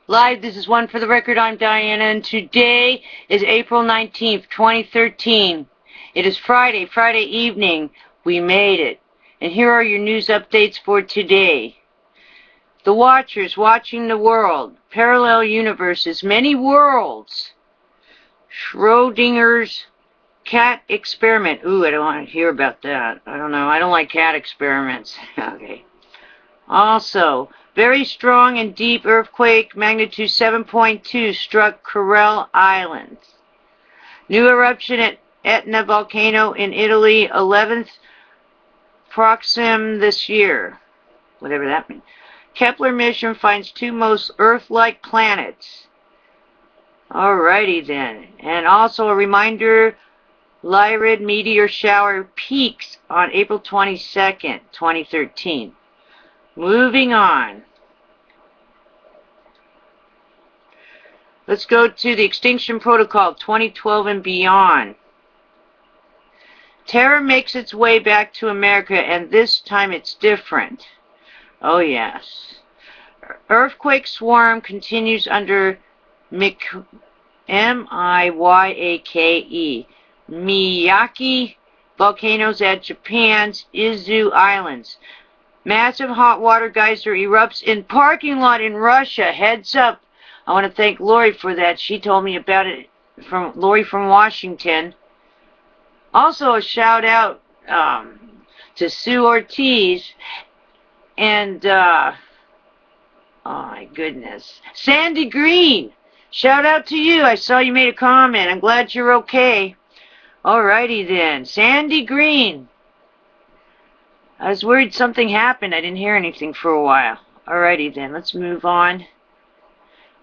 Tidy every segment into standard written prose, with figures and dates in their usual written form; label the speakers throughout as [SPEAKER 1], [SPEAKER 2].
[SPEAKER 1] Live, this is One for the Record. I'm Diana, and today is April 19th, 2013. It is Friday evening. We made it. And here are your news updates for today. The Watchers watching the world. Parallel universes. Many worlds. Schrodinger's cat experiment. Ooh, I don't want to hear about that. I don't know. I don't like cat experiments. Okay. Also, very strong and deep earthquake, magnitude 7.2, struck Kuril Islands. New eruption at Etna volcano in Italy, 11th proxim this year. Whatever that means. Kepler mission finds two most Earth-like planets. Alrighty then. And also a reminder, Lyrid meteor shower peaks on April 22nd, 2013. Moving on. Let's go to the Extinction Protocol 2012 and beyond. Terror makes its way back to America, and this time it's different. Oh yes. Earthquake swarm continues under M-I-Y-A-K-E. Miyake volcanoes at Japan's Izu Islands. Massive hot water geyser erupts in parking lot in Russia. Heads up. I want to thank Lori for that. She told me about it, from Lori from Washington. Also a shout out to Sue Ortiz and oh my goodness, Sandy Green. Shout out to you. I saw you made a comment. I'm glad you're okay. Alrighty then. Sandy Green. I was worried something happened. I didn't hear anything for a while. Alrighty then, let's move on.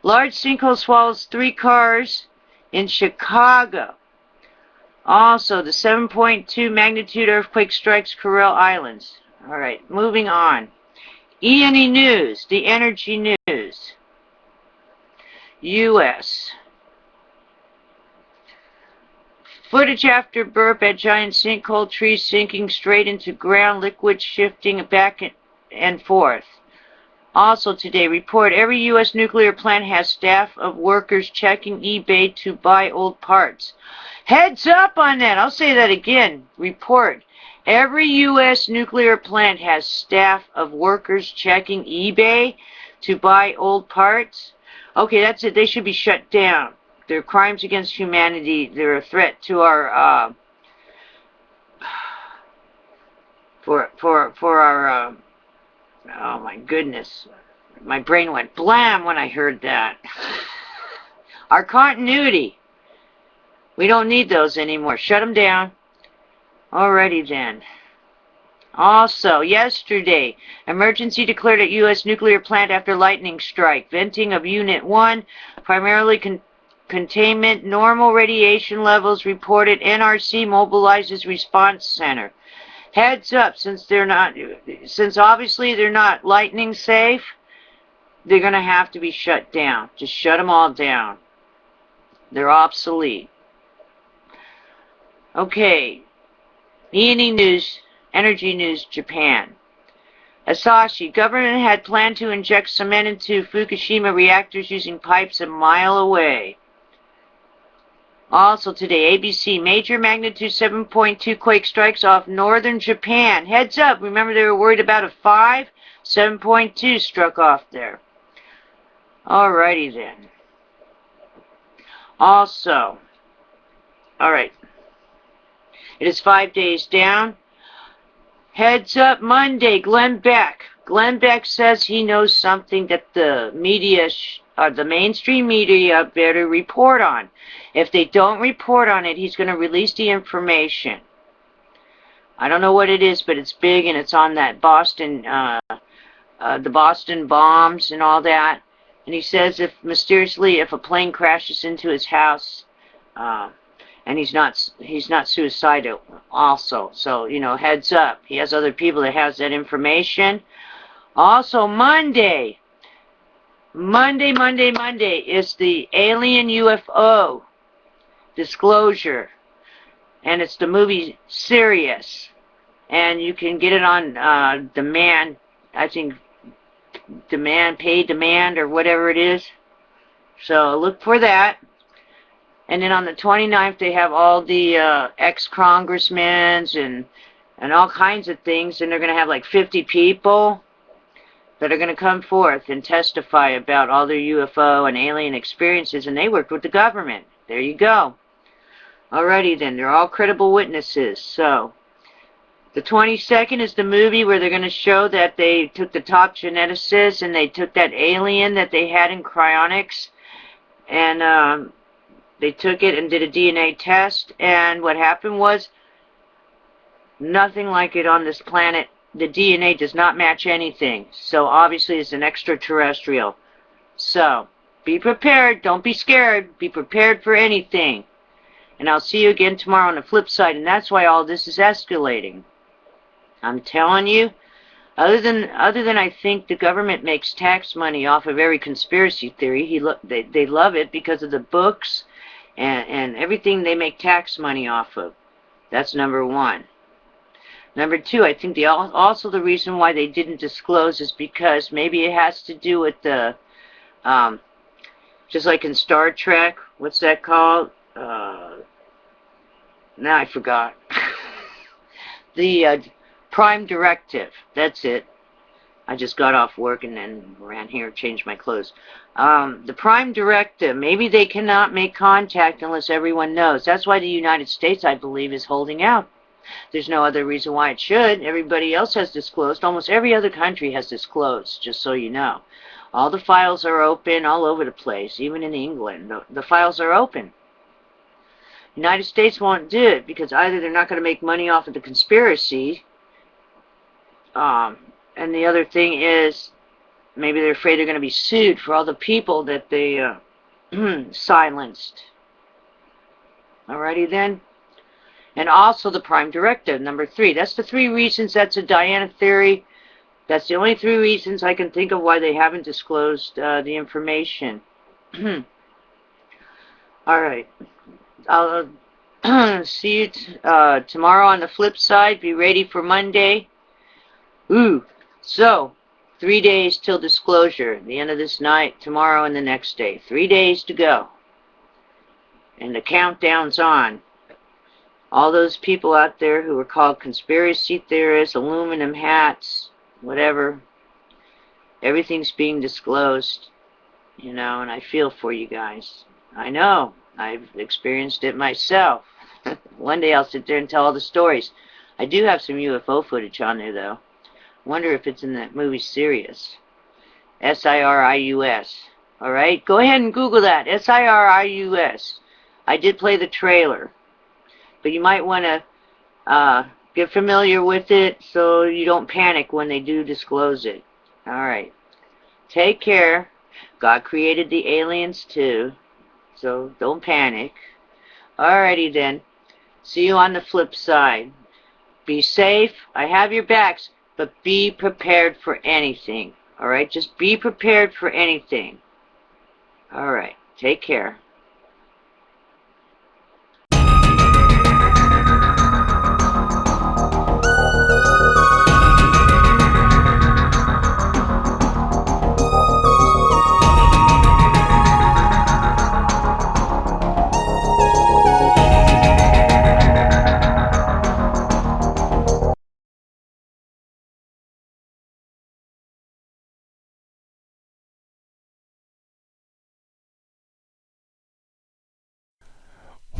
[SPEAKER 1] Large sinkhole swallows 3 cars in Chicago. Also, the 7.2 magnitude earthquake strikes Kuril Islands. Alright, moving on. E&E News, the energy news. U.S. Footage after burp at giant sinkhole, trees sinking straight into ground, liquid shifting back and forth. Also today, report every U.S. nuclear plant has staff of workers checking eBay to buy old parts. Heads up on that. I'll say that again. Report every U.S. nuclear plant has staff of workers checking eBay to buy old parts. Okay, that's it. They should be shut down. They're crimes against humanity. They're a threat to our oh my goodness. My brain went blam when I heard that. Our continuity. We don't need those anymore. Shut them down. Alrighty then. Also, yesterday, emergency declared at U.S. nuclear plant after lightning strike. Venting of Unit 1, primarily containment, normal radiation levels reported. NRC mobilizes response center. Heads up, since obviously they're not lightning safe, they're going to have to be shut down. Just shut them all down. They're obsolete. Okay. E&E News, Energy News, Japan. Asahi, government had planned to inject cement into Fukushima reactors using pipes a mile away. Also today, ABC, major magnitude 7.2 quake strikes off northern Japan. Heads up, remember they were worried about a 5? 7.2 struck off there. Alrighty then. Also, alright. It is 5 days down. Heads up Monday, Glenn Beck. Glenn Beck says he knows something that the media, the mainstream media, better report on. If they don't report on it, he's going to release the information. I don't know what it is, but it's big, and it's on that Boston, the Boston bombs and all that. And he says if a plane crashes into his house, and he's not suicidal also. So, you know, heads up. He has other people that has that information. Also, Monday is the alien UFO disclosure. And it's the movie Sirius. And you can get it on demand, I think, pay demand, or whatever it is. So look for that. And then on the 29th, they have all the ex-congressmen and all kinds of things, and they're going to have like 50 people that are going to come forth and testify about all their UFO and alien experiences, and they worked with the government. There you go. Alrighty then, they're all credible witnesses. So, the 22nd is the movie where they're going to show that they took the top geneticists and they took that alien that they had in cryonics, and they took it and did a DNA test, and what happened was nothing like it on this planet. The DNA does not match anything, so obviously it's an extraterrestrial. So, be prepared, don't be scared, be prepared for anything. And I'll see you again tomorrow on the flip side, and that's why all this is escalating. I'm telling you, other than I think the government makes tax money off of every conspiracy theory, they love it because of the books and everything they make tax money off of. That's number one. Number two, I think also the reason why they didn't disclose is because maybe it has to do with the, just like in Star Trek, what's that called? Now I forgot. The Prime Directive, that's it. I just got off work and then ran here, changed my clothes. The Prime Directive, maybe they cannot make contact unless everyone knows. That's why the United States, I believe, is holding out. There's no other reason why it should. Everybody else has disclosed. Almost every other country has disclosed, just so you know. All the files are open all over the place, even in England. The files are open. United States won't do it because either they're not going to make money off of the conspiracy, and the other thing is maybe they're afraid they're going to be sued for all the people that they silenced. Alrighty then. And also the Prime Directive, number 3. That's the 3 reasons that's a Diana theory. That's the only 3 reasons I can think of why they haven't disclosed the information. Alright. I'll see you tomorrow on the flip side. Be ready for Monday. So, 3 days till disclosure. The end of this night, tomorrow, and the next day. 3 days to go. And the countdown's on. All those people out there who are called conspiracy theorists, aluminum hats, whatever, everything's being disclosed, you know, and I feel for you guys. I know. I've experienced it myself. One day I'll sit there and tell all the stories. I do have some UFO footage on there, though. Wonder if it's in that movie Sirius. S-I-R-I-U-S. Alright? Go ahead and Google that. S-I-R-I-U-S. I did play the trailer. But you might want to get familiar with it so you don't panic when they do disclose it. Alright. Take care. God created the aliens too. So don't panic. Alrighty then. See you on the flip side. Be safe. I have your backs. But be prepared for anything. Alright? Just be prepared for anything. Alright. Take care.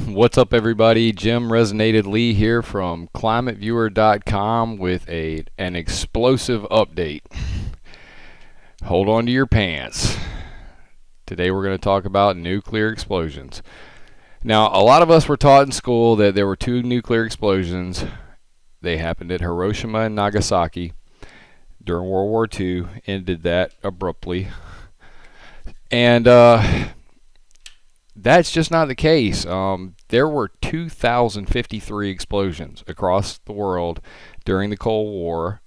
[SPEAKER 2] What's up, everybody? Jim Resonated Lee here from climateviewer.com with an explosive update. Hold on to your pants. Today we're going to talk about nuclear explosions. Now, a lot of us were taught in school that there were 2 nuclear explosions. They happened at Hiroshima and Nagasaki during World War II, ended that abruptly. And that's just not the case. There were 2,053 explosions across the world during the Cold War.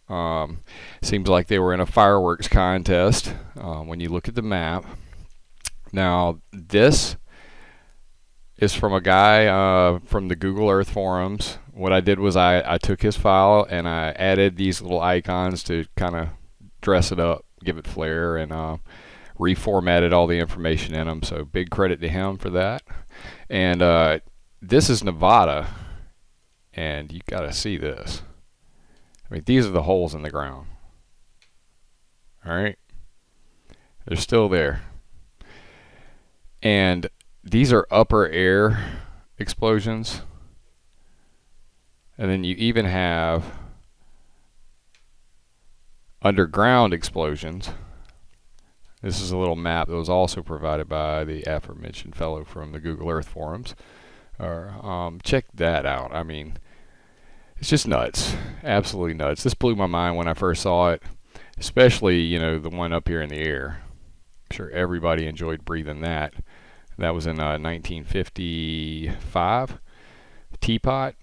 [SPEAKER 2] Seems like they were in a fireworks contest when you look at the map. Now, this is from a guy from the Google Earth forums. What I did was I took his file and I added these little icons to kind of dress it up, give it flair, and reformatted all the information in them. So big credit to him for that. And this is Nevada, and you got to see this. I mean, these are the holes in the ground. All right, they're still there, and these are upper air explosions. And then you even have underground explosions. This is a little map that was also provided by the aforementioned fellow from the Google Earth forums. Check that out. I mean, it's just nuts. Absolutely nuts. This blew my mind when I first saw it, especially, you know, the one up here in the air. I'm sure everybody enjoyed breathing that. That was in 1955. Teapot.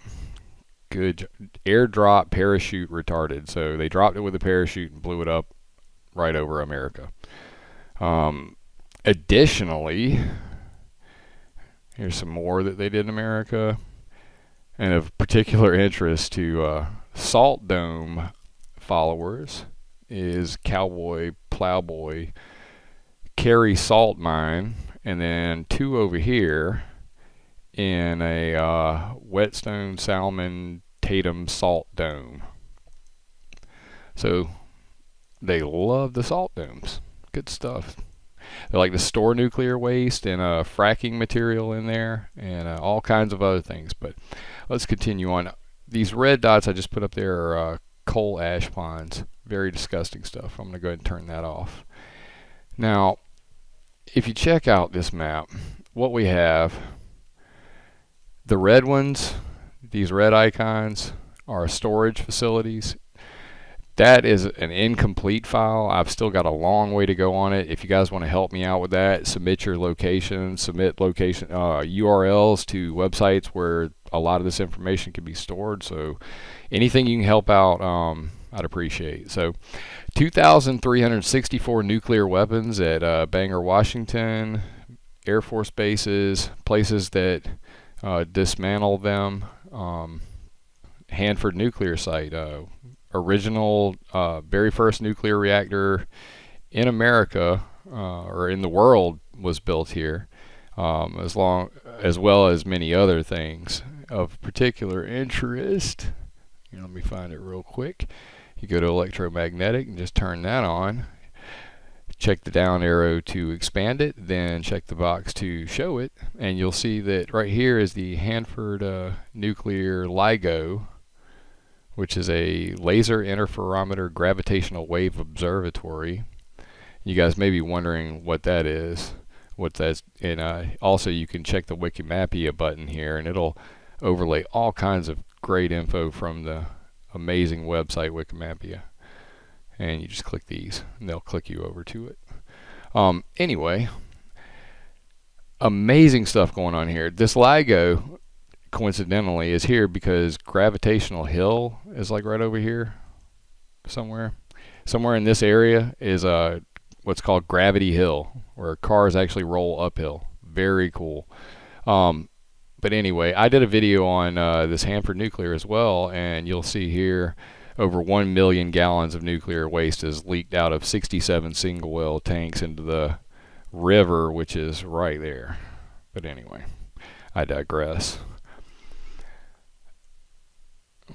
[SPEAKER 2] Good airdrop parachute retarded. So they dropped it with a parachute and blew it up right over America. Additionally, here's some more that they did in America. And of particular interest to Salt Dome followers is Cowboy Plowboy Carry Salt Mine, and then two over here in a Whetstone Salmon Tatum Salt Dome. So they love the salt domes. Good stuff. They like to store nuclear waste and fracking material in there, and all kinds of other things. But let's continue on. These red dots I just put up there are coal ash ponds. Very disgusting stuff. I'm going to go ahead and turn that off. Now, if you check out this map, what we have, the red ones, these red icons, are storage facilities. That is an incomplete file. I've still got a long way to go on it. If you guys want to help me out with that, submit your location, submit location URLs to websites where a lot of this information can be stored. So anything you can help out, I'd appreciate. So 2,364 nuclear weapons at Bangor, Washington, Air Force bases, places that dismantle them. Hanford nuclear site, original very first nuclear reactor in America or in the world was built here, as well as many other things of particular interest. Here, let me find it real quick. You go to electromagnetic and just turn that on. Check the down arrow to expand it, then check the box to show it, and you'll see that right here is the Hanford Nuclear LIGO, which is a laser interferometer gravitational wave observatory. You guys may be wondering what that is, and also you can check the Wikimapia button here, and it'll overlay all kinds of great info from the amazing website Wikimapia. And you just click these, and they'll click you over to it. Anyway, amazing stuff going on here. This LIGO, coincidentally, is here because Gravitational Hill is like right over here somewhere in this area is what's called Gravity Hill, where cars actually roll uphill. Very cool. But anyway, I did a video on this Hanford nuclear as well, and you'll see here over 1 million gallons of nuclear waste is leaked out of 67 single well tanks into the river, which is right there. But anyway, I digress.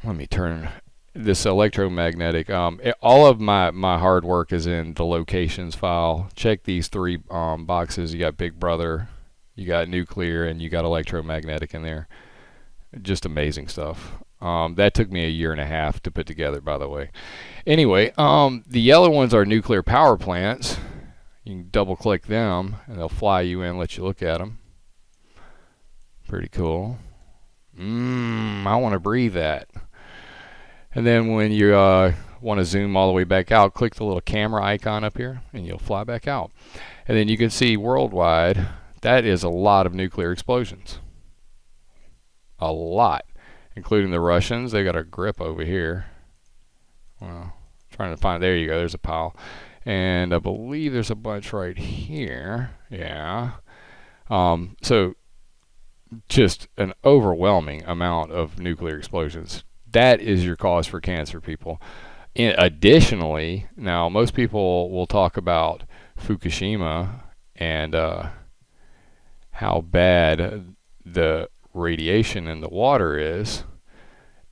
[SPEAKER 2] Let me turn this electromagnetic. All of my hard work is in the locations file. Check these three boxes. You got Big Brother, you got nuclear, and you got electromagnetic in there. Just amazing stuff. That took me a year and a half to put together, by the way. Anyway, the yellow ones are nuclear power plants. You can double click them and they'll fly you in, let you look at them. Pretty cool. I want to breathe that. And then when you want to zoom all the way back out, click the little camera icon up here and you'll fly back out. And then you can see worldwide, that is a lot of nuclear explosions. A lot. Including the Russians. They got a grip over here. Well, trying to find, there you go, there's a pile. And I believe there's a bunch right here. Yeah. So just an overwhelming amount of nuclear explosions. That is your cause for cancer, people. Additionally, now most people will talk about Fukushima and how bad the radiation in the water is.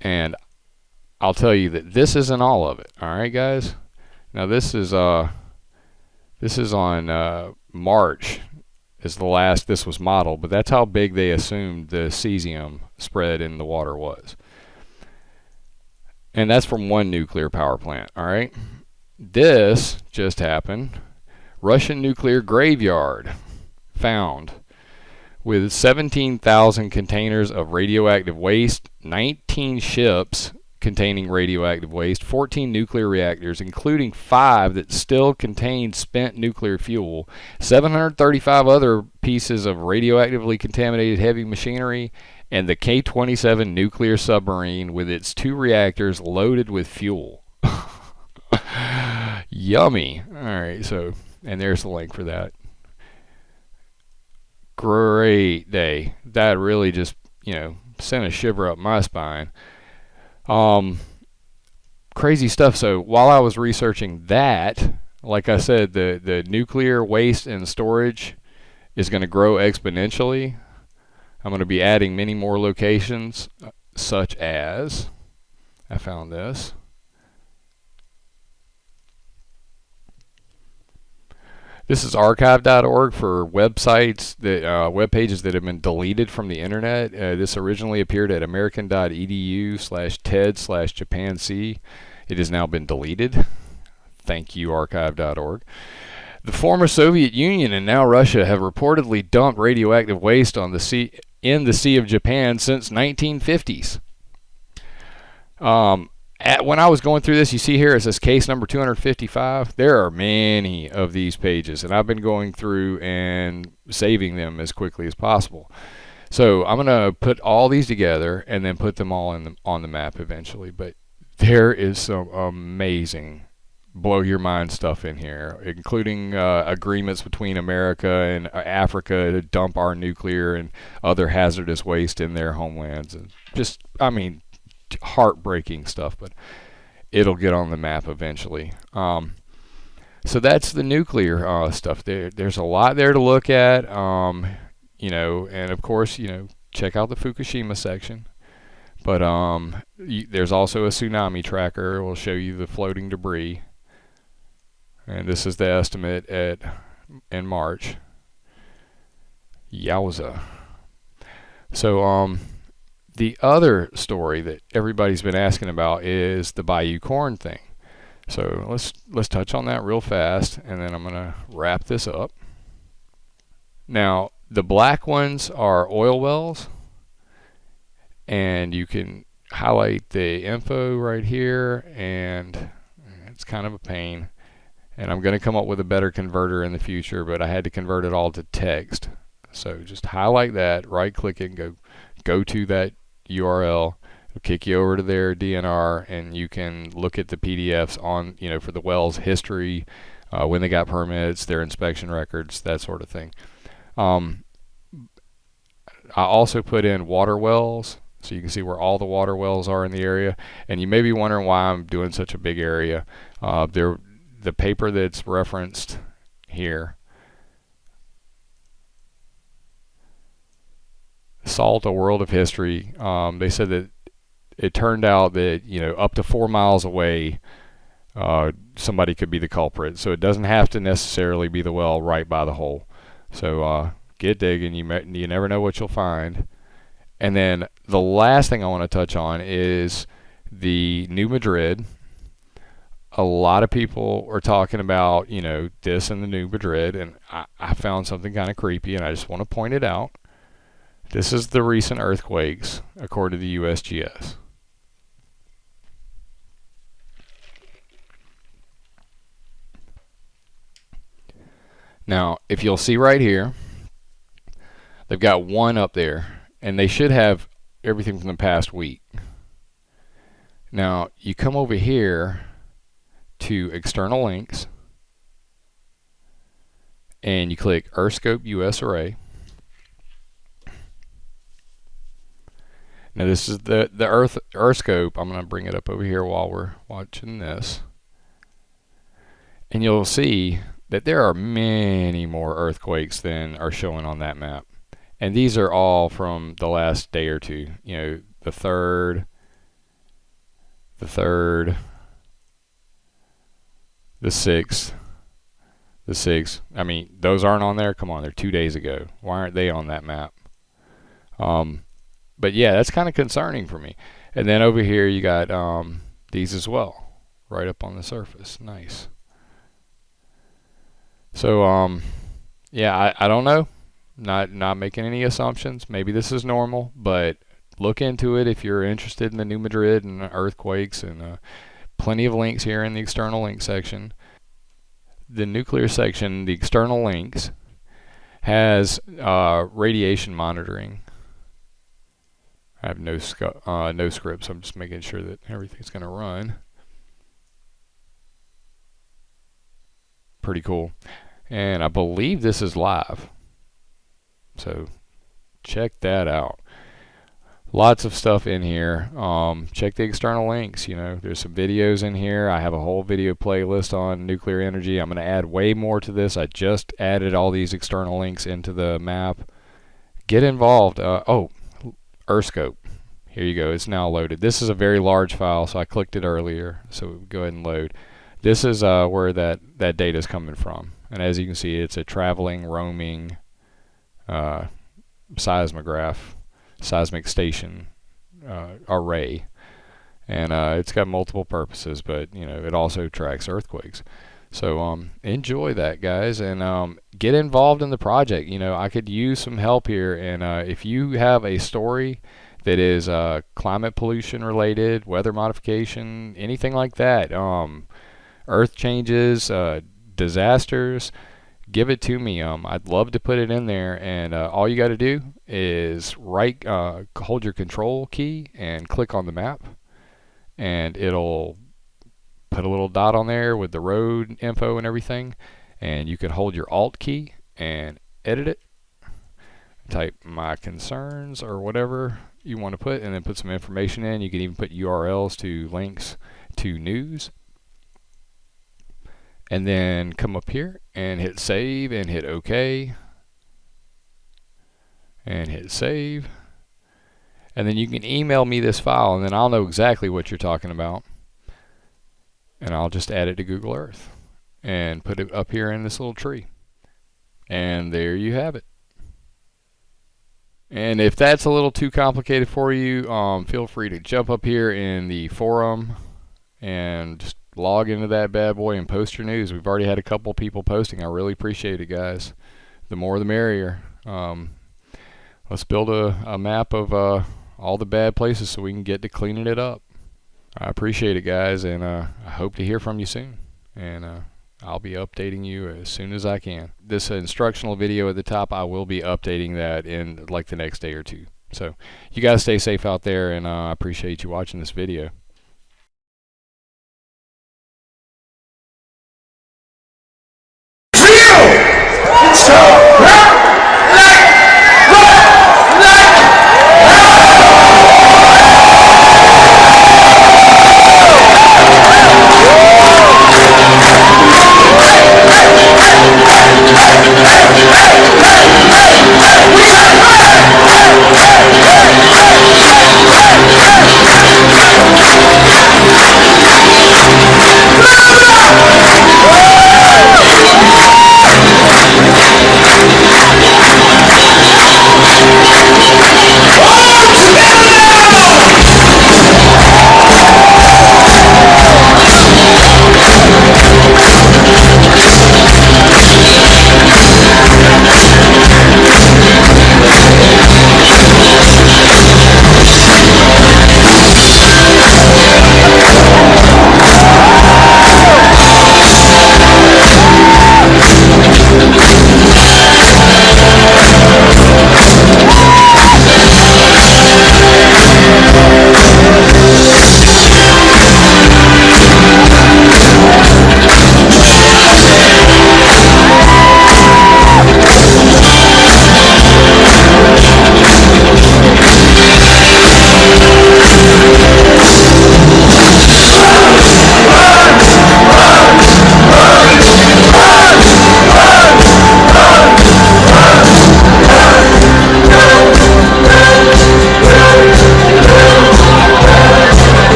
[SPEAKER 2] And I'll tell you that this isn't all of it. All right, guys. Now this is on March is the last this was modeled, but that's how big they assumed the cesium spread in the water was. And that's from one nuclear power plant. All right. This just happened. Russian nuclear graveyard found with 17,000 containers of radioactive waste, 19 ships containing radioactive waste, 14 nuclear reactors, including 5 that still contain spent nuclear fuel, 735 other pieces of radioactively contaminated heavy machinery, and the K-27 nuclear submarine with its 2 reactors loaded with fuel. Yummy. All right, so, and there's the link for that. Great day. That really just, sent a shiver up my spine. Crazy stuff. So while I was researching that, like I said, the nuclear waste and storage is going to grow exponentially. I'm going to be adding many more locations, such as, I found this. This is archive.org for websites that web pages that have been deleted from the internet. This originally appeared at american.edu/ted/japansea. It has now been deleted. Thank you, archive.org. The former Soviet Union and now Russia have reportedly dumped radioactive waste on the sea in the Sea of Japan since 1950s. When I was going through this, you see here it says case number 255. There are many of these pages, and I've been going through and saving them as quickly as possible. So I'm going to put all these together and then put them all on the map eventually. But there is some amazing, blow your mind stuff in here, including agreements between America and Africa to dump our nuclear and other hazardous waste in their homelands. And just, heartbreaking stuff, but it'll get on the map eventually. So that's the nuclear stuff. There's a lot there to look at, and of course, check out the Fukushima section. But there's also a tsunami tracker. It will show you the floating debris, and this is the estimate in March. Yowza. So the other story that everybody's been asking about is the Bayou Corn thing. So let's touch on that real fast, and then I'm going to wrap this up. Now, the black ones are oil wells, and you can highlight the info right here, and it's kind of a pain. And I'm going to come up with a better converter in the future, but I had to convert it all to text. So just highlight that, right-click it, and go to that URL. It'll kick you over to their DNR, and you can look at the PDFs on, for the wells history, when they got permits, their inspection records, that sort of thing. I also put in water wells, so you can see where all the water wells are in the area. And you may be wondering why I'm doing such a big area. The paper that's referenced here, Salt, A World of History, they said that it turned out that, up to 4 miles away, somebody could be the culprit. So it doesn't have to necessarily be the well right by the hole. So get digging. You never know what you'll find. And then the last thing I want to touch on is the New Madrid. A lot of people are talking about, this and the New Madrid, and I found something kind of creepy, and I just want to point it out. This is the recent earthquakes, according to the USGS. Now, if you'll see right here, they've got one up there, and they should have everything from the past week. Now, you come over here to external links, and you click Earthscope US Array. Now this is the Earthscope. I'm going to bring it up over here while we're watching this. And you'll see that there are many more earthquakes than are showing on that map. And these are all from the last day or two. You know, the third, the 6th, the 6th. I mean, those aren't on there. Come on, they're 2 days ago. Why aren't they on that map? But yeah, that's kind of concerning for me. And then over here you got these as well, right up on the surface. Nice. So yeah, I don't know. Not making any assumptions. Maybe this is normal, but look into it if you're interested in the New Madrid and earthquakes, and plenty of links here in the external links section. The nuclear section, the external links, has radiation monitoring. I have no scripts. I'm just making sure that everything's going to run. Pretty cool. And I believe this is live. So check that out. Lots of stuff in here. Check the external links. You know, there's some videos in here. I have a whole video playlist on nuclear energy. I'm going to add way more to this. I just added all these external links into the map. Get involved. Oh, Earthscope. Here you go. It's now loaded. This is a very large file, so I clicked it earlier. So go ahead and load. This is where that data is coming from. And as you can see, it's a traveling, roaming seismic station array, and it's got multiple purposes, but you know, it also tracks earthquakes. So enjoy that, guys, and get involved in the project. You know, I could use some help here, and if you have a story that is climate pollution related, weather modification, anything like that, earth changes, disasters, give it to me. I'd love to put it in there, and all you got to do is hold your control key and click on the map, and it'll put a little dot on there with the road info and everything, and you can hold your alt key and edit it, type my concerns or whatever you want to put, and then put some information in. You can even put URLs to links to news, and then come up here and hit save and hit OK and hit save, and then you can email me this file, and then I'll know exactly what you're talking about, and I'll just add it to Google Earth and put it up here in this little tree, and there you have it. And if that's a little too complicated for you, feel free to jump up here in the forum and just log into that bad boy and post your news. We've already had a couple people posting. I really appreciate it, guys. The more the merrier. Let's build a map of all the bad places so we can get to cleaning it up. I appreciate it, guys, and I hope to hear from you soon. And I'll be updating you as soon as I can. This instructional video at the top, I will be updating that in like the next day or two. So you guys stay safe out there, and I appreciate you watching this video.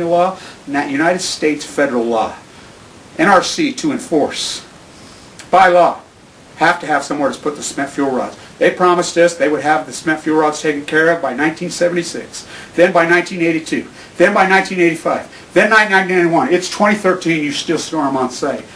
[SPEAKER 3] California law, United States federal law. NRC to enforce. By law, have to have somewhere to put the cement fuel rods. They promised us they would have the cement fuel rods taken care of by 1976, then by 1982, then by 1985, then 1991. It's 2013, you still store them on site.